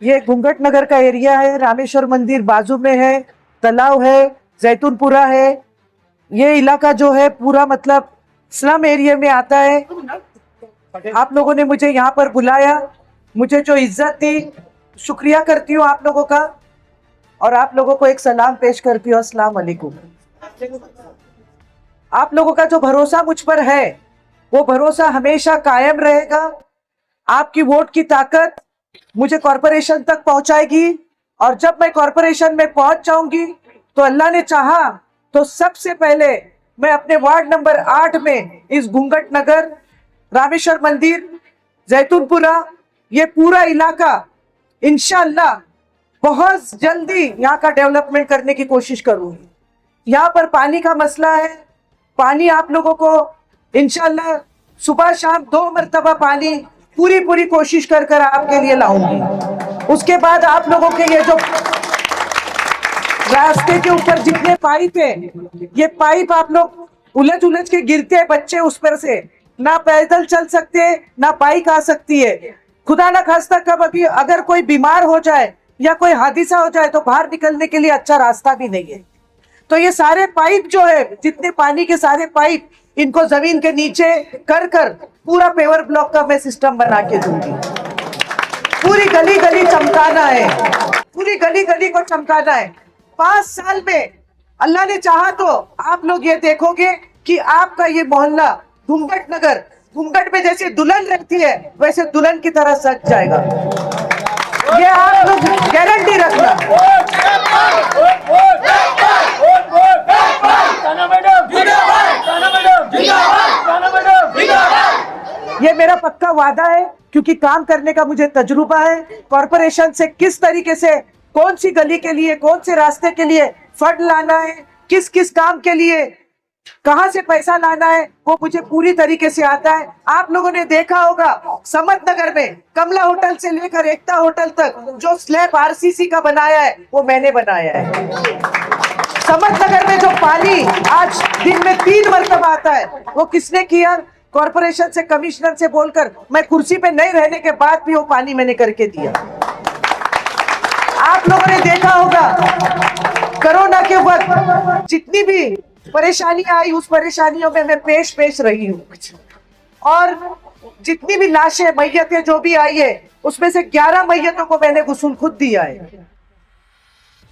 ये घूंघट नगर का एरिया है, रामेश्वर मंदिर बाजू में है, तालाब है, जैतूनपुरा है। ये इलाका जो है पूरा मतलब स्लम एरिया में आता है। आप लोगों ने मुझे यहाँ पर बुलाया, मुझे जो इज्जत दी, शुक्रिया करती हूँ आप लोगों का। और आप लोगों को एक सलाम पेश करती हूँ, अस्सलाम वालेकुम। आप लोगों का जो भरोसा मुझ पर है वो भरोसा हमेशा कायम रहेगा। आपकी वोट की ताकत मुझे कॉरपोरेशन तक पहुंचाएगी और जब मैं कॉरपोरेशन में पहुंच जाऊंगी तो अल्लाह ने चाहा तो सबसे पहले मैं अपने वार्ड नंबर 8 में इस घूंघट नगर, रामेश्वर मंदिर, जैतूनपुरा, ये पूरा इलाका इंशाअल्लाह बहुत जल्दी यहाँ का डेवलपमेंट करने की कोशिश करूंगी। यहाँ पर पानी का मसला है, पानी आप लोगों को इंशाअल्लाह सुबह शाम 2 मरतबा पानी पूरी कोशिश कर आपके लिए लाऊंगी। उसके बाद आप लोगों के ये जो रास्ते के ऊपर जितने पाइप है, ये पाइप आप लोग उलझ के गिरते हैं बच्चे उस पर से, ना पैदल चल सकते ना बाइक आ सकती है। खुदा ना खास्ता कब अभी अगर कोई बीमार हो जाए या कोई हादसा हो जाए तो बाहर निकलने के लिए अच्छा रास्ता भी नहीं है। तो ये सारे पाइप जो है, जितने पानी के सारे पाइप, इनको जमीन के नीचे कर पूरा पेवर ब्लॉक का मैं सिस्टम बना के दूंगी। पूरी गली गली चमकाना है, पूरी गली गली को चमकाना है। 5 साल में अल्लाह ने चाहा तो आप लोग ये देखोगे कि आपका ये मोहल्ला घूंघट नगर, घूंघट में जैसे दुल्हन रहती है वैसे दुल्हन की तरह सज जाएगा। ये आप लोग गारंटी रखना। ये मेरा पक्का वादा है क्योंकि काम करने का मुझे तजुर्बा है। कॉरपोरेशन से किस तरीके से, कौन सी गली के लिए, कौन से रास्ते के लिए फंड लाना है, किस किस काम के लिए कहां से पैसा लाना है, वो मुझे पूरी तरीके से आता है। आप लोगों ने देखा होगा समत नगर में कमला होटल से लेकर एकता होटल तक जो स्लैब आरसीसी का बनाया है वो मैंने बनाया है। समत नगर में जो पानी आज दिन में 3 मरतबा आता है वो किसने किया? कॉरपोरेशन से, कमिश्नर से बोलकर, मैं कुर्सी पे नहीं रहने के बाद भी वो पानी मैंने करके दिया। आप लोगों ने देखा होगा कोरोना के वक्त जितनी भी परेशानी आई उस परेशानियों में मैं पेश रही हूँ। और जितनी भी लाशें, मैयतें जो भी आई है उसमें से 11 मैयतों को मैंने गुस्ल खुद दिया है।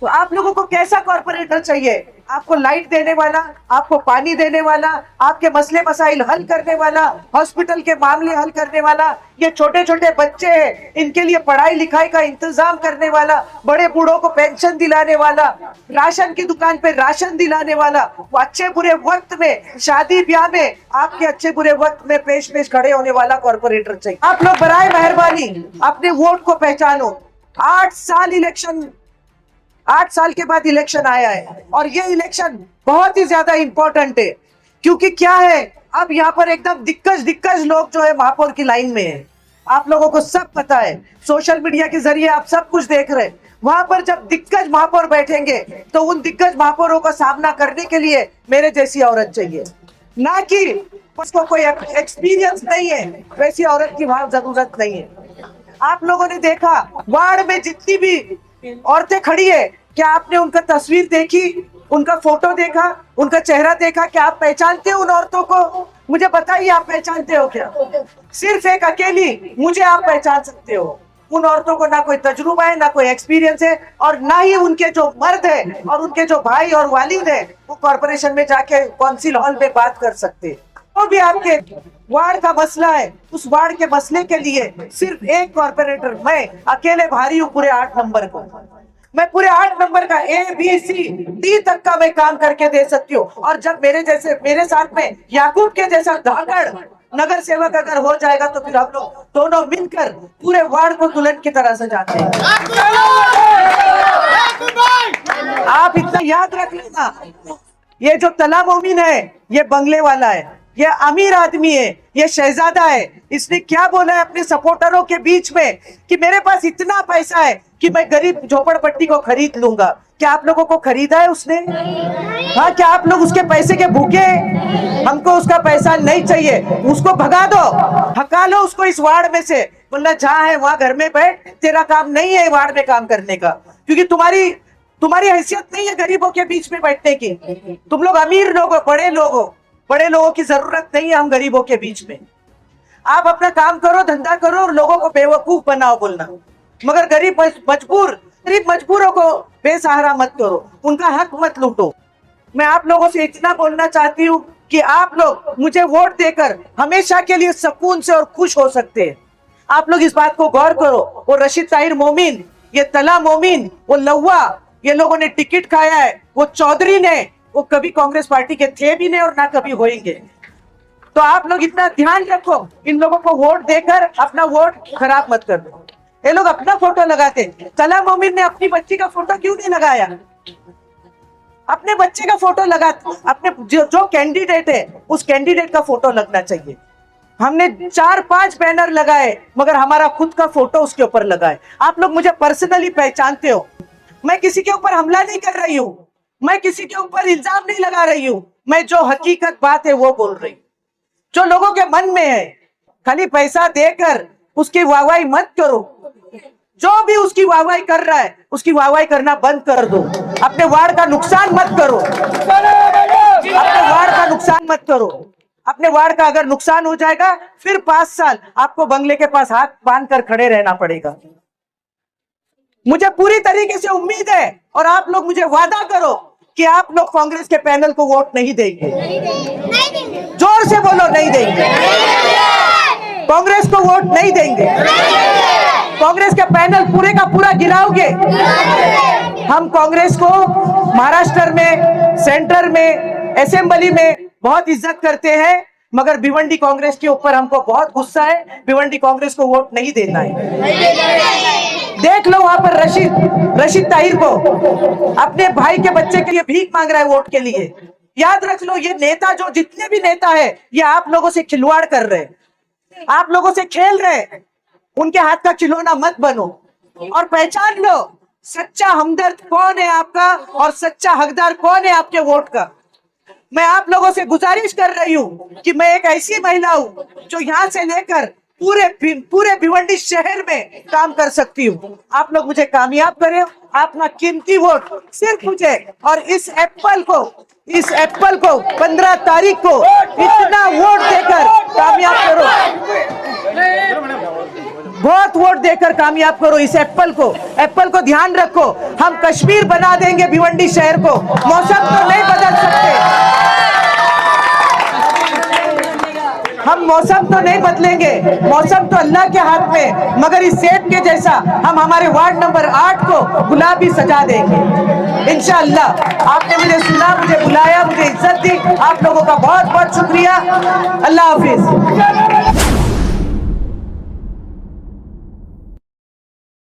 तो आप लोगों को कैसा कॉर्पोरेटर चाहिए? आपको लाइट देने वाला, आपको पानी देने वाला, आपके मसले मसाइल हल करने वाला, हॉस्पिटल के मामले हल करने वाला, ये छोटे छोटे बच्चे हैं इनके लिए पढ़ाई लिखाई का इंतजाम करने वाला, बड़े बूढ़ों को पेंशन दिलाने वाला, राशन की दुकान पे राशन दिलाने वाला, वो अच्छे बुरे वक्त में, शादी ब्याह में आपके अच्छे बुरे वक्त में पेश खड़े होने वाला कॉर्पोरेटर चाहिए। आप लोग बराए मेहरबानी अपने वोट को पहचानो। 8 साल के बाद इलेक्शन आया है और ये इलेक्शन बहुत ही ज्यादा इंपॉर्टेंट है क्योंकि क्या है, अब यहाँ पर एकदम दिग्गज लोग जो है महापौर की लाइन में है। आप लोगों को सब पता है, सोशल मीडिया के जरिए आप सब कुछ देख रहे हैं। वहां पर जब दिग्गज महापौर बैठेंगे तो उन दिग्गज महापौरों का सामना करने के लिए मेरे जैसी औरत चाहिए, ना कि उसको कोई एक्सपीरियंस नहीं है वैसी औरत की वहां जरूरत नहीं है। आप लोगों ने देखा वार्ड में जितनी भी औरतें खड़ी है, क्या आपने उनका तस्वीर देखी, उनका फोटो देखा, उनका चेहरा देखा? क्या आप पहचानते हो उन औरतों को? मुझे बताइए, आप पहचानते हो क्या? सिर्फ एक अकेली मुझे आप पहचान सकते हो। उन औरतों को ना कोई तजुर्बा है, ना कोई एक्सपीरियंस है और ना ही उनके जो मर्द है और उनके जो भाई और वालिद है वो कॉर्पोरेशन में जाके काउंसिल हॉल में बात कर सकते हैं। तो भी आपके वार्ड का मसला है, उस वार्ड के मसले के लिए सिर्फ एक कॉर्पोरेटर, मैं अकेले भारी हूँ पूरे 8 नंबर को। मैं पूरे 8 नंबर का ABCD तक का मैं काम करके दे सकती हूँ। और जब मेरे साथ में याकूब के जैसा धाकड़ नगर सेवक अगर हो जाएगा तो फिर हम लोग दोनों मिलकर पूरे वार्ड को दुल्हन की तरह सजाते हैं। आप इतना याद रख लेना, ये जो तला मोमिन है ये बंगले वाला है, ये अमीर आदमी है, ये शहजादा है। इसने क्या बोला है अपने सपोर्टरों के बीच में कि मेरे पास इतना पैसा है कि मैं गरीब झोपड़पट्टी को खरीद लूंगा। क्या आप लोगों को खरीदा है उसने? हाँ, क्या आप लोग उसके पैसे के भूखे हैं? हमको उसका पैसा नहीं चाहिए, उसको भगा दो, हका लो उसको इस वार्ड में से। बोलना जहाँ है वहां घर में बैठ, तेरा काम नहीं है वार्ड में काम करने का, क्योंकि तुम्हारी हैसियत नहीं है गरीबों के बीच में बैठने की। तुम लोग अमीर लोग हो, बड़े लोगों की जरूरत नहीं है हम गरीबों के बीच में। आप अपना काम करो, धंधा करो और लोगों को बेवकूफ बनाओ बोलना, मगर गरीब मजबूरों को बेसहारा मत करो, उनका हक मत लूटो। मैं आप लोगों से इतना बोलना चाहती हूँ कि आप लोग मुझे वोट देकर हमेशा के लिए सुकून से और खुश हो सकते हैं। आप लोग इस बात को गौर करो। वो रशीद ताहिर मोमिन, ये तला मोमिन, वो लव्वा, ये लोगों ने टिकट खाया है। वो चौधरी ने, वो कभी कांग्रेस पार्टी के थे भी नहीं और ना कभी होंगे। तो आप लोग इतना ध्यान रखो, इन लोगों को वोट देकर अपना वोट खराब मत कर दो। ये लोग अपना फोटो लगाते, तला मोमिन ने अपनी बच्ची का फोटो क्यों नहीं लगाया? अपने बच्चे का फोटो लगा, अपने जो कैंडिडेट है उस कैंडिडेट का फोटो लगना चाहिए। हमने 4-5 बैनर लगाए मगर हमारा खुद का फोटो उसके ऊपर लगाए। आप लोग मुझे पर्सनली पहचानते हो, मैं किसी के ऊपर हमला नहीं कर रही हूँ, मैं किसी के ऊपर इल्जाम नहीं लगा रही हूँ, मैं जो हकीकत बात है वो बोल रही हूँ, जो लोगों के मन में है। खाली पैसा देकर उसकी वाहवाही मत करो। जो भी उसकी वाहवाही कर रहा है उसकी वाहवाही करना बंद कर दो। अपने वार्ड का नुकसान मत करो, अपने वार्ड का नुकसान मत करो। अपने वार्ड का अगर नुकसान हो जाएगा फिर 5 साल आपको बंगले के पास हाथ बांध कर खड़े रहना पड़ेगा। मुझे पूरी तरीके से उम्मीद है और आप लोग मुझे वादा करो कि आप लोग कांग्रेस के पैनल को वोट नहीं देंगे। जोर से बोलो, नहीं देंगे। कांग्रेस को वोट नहीं देंगे। कांग्रेस के पैनल पूरे का पूरा गिराओगे। हम कांग्रेस को महाराष्ट्र में, सेंटर में, असेंबली में बहुत इज्जत करते हैं, मगर भिवंडी कांग्रेस के ऊपर हमको बहुत गुस्सा है। भिवंडी कांग्रेस को वोट नहीं देना है। देख लो वहां पर रशीद ताहिर को, अपने भाई के बच्चे के लिए भीख मांग रहा है वोट के लिए। याद रख लो, ये नेता, जो जितने भी नेता है, ये आप लोगों से खिलवाड़ कर रहे हैं, आप लोगों से खेल रहे हैं। उनके हाथ का खिलौना मत बनो और पहचान लो सच्चा हमदर्द कौन है आपका और सच्चा हकदार कौन है आपके वोट का। मैं आप लोगों से गुजारिश कर रही हूँ कि मैं एक ऐसी महिला हूँ जो यहाँ से लेकर पूरे भिवंडी शहर में काम कर सकती हूँ। आप लोग मुझे कामयाब करें, अपना कीमती वोट सिर्फ मुझे और इस एप्पल को 15 तारीख को इतना वोट देकर कामयाब करो, बहुत वोट देकर कामयाब करो इस एप्पल को ध्यान रखो। हम कश्मीर बना देंगे भिवंडी शहर को। मौसम तो नहीं बदल सकते, हम मौसम तो नहीं बदलेंगे, मौसम तो अल्लाह के हाथ में, मगर इस सेब के जैसा हम हमारे वार्ड नंबर 8 को गुलाबी सजा देंगे इंशाअल्लाह। आपने मुझे सुना, मुझे बुलाया, मुझे इज्जत दी, आप लोगों का बहुत बहुत शुक्रिया। अल्लाह हाफिज।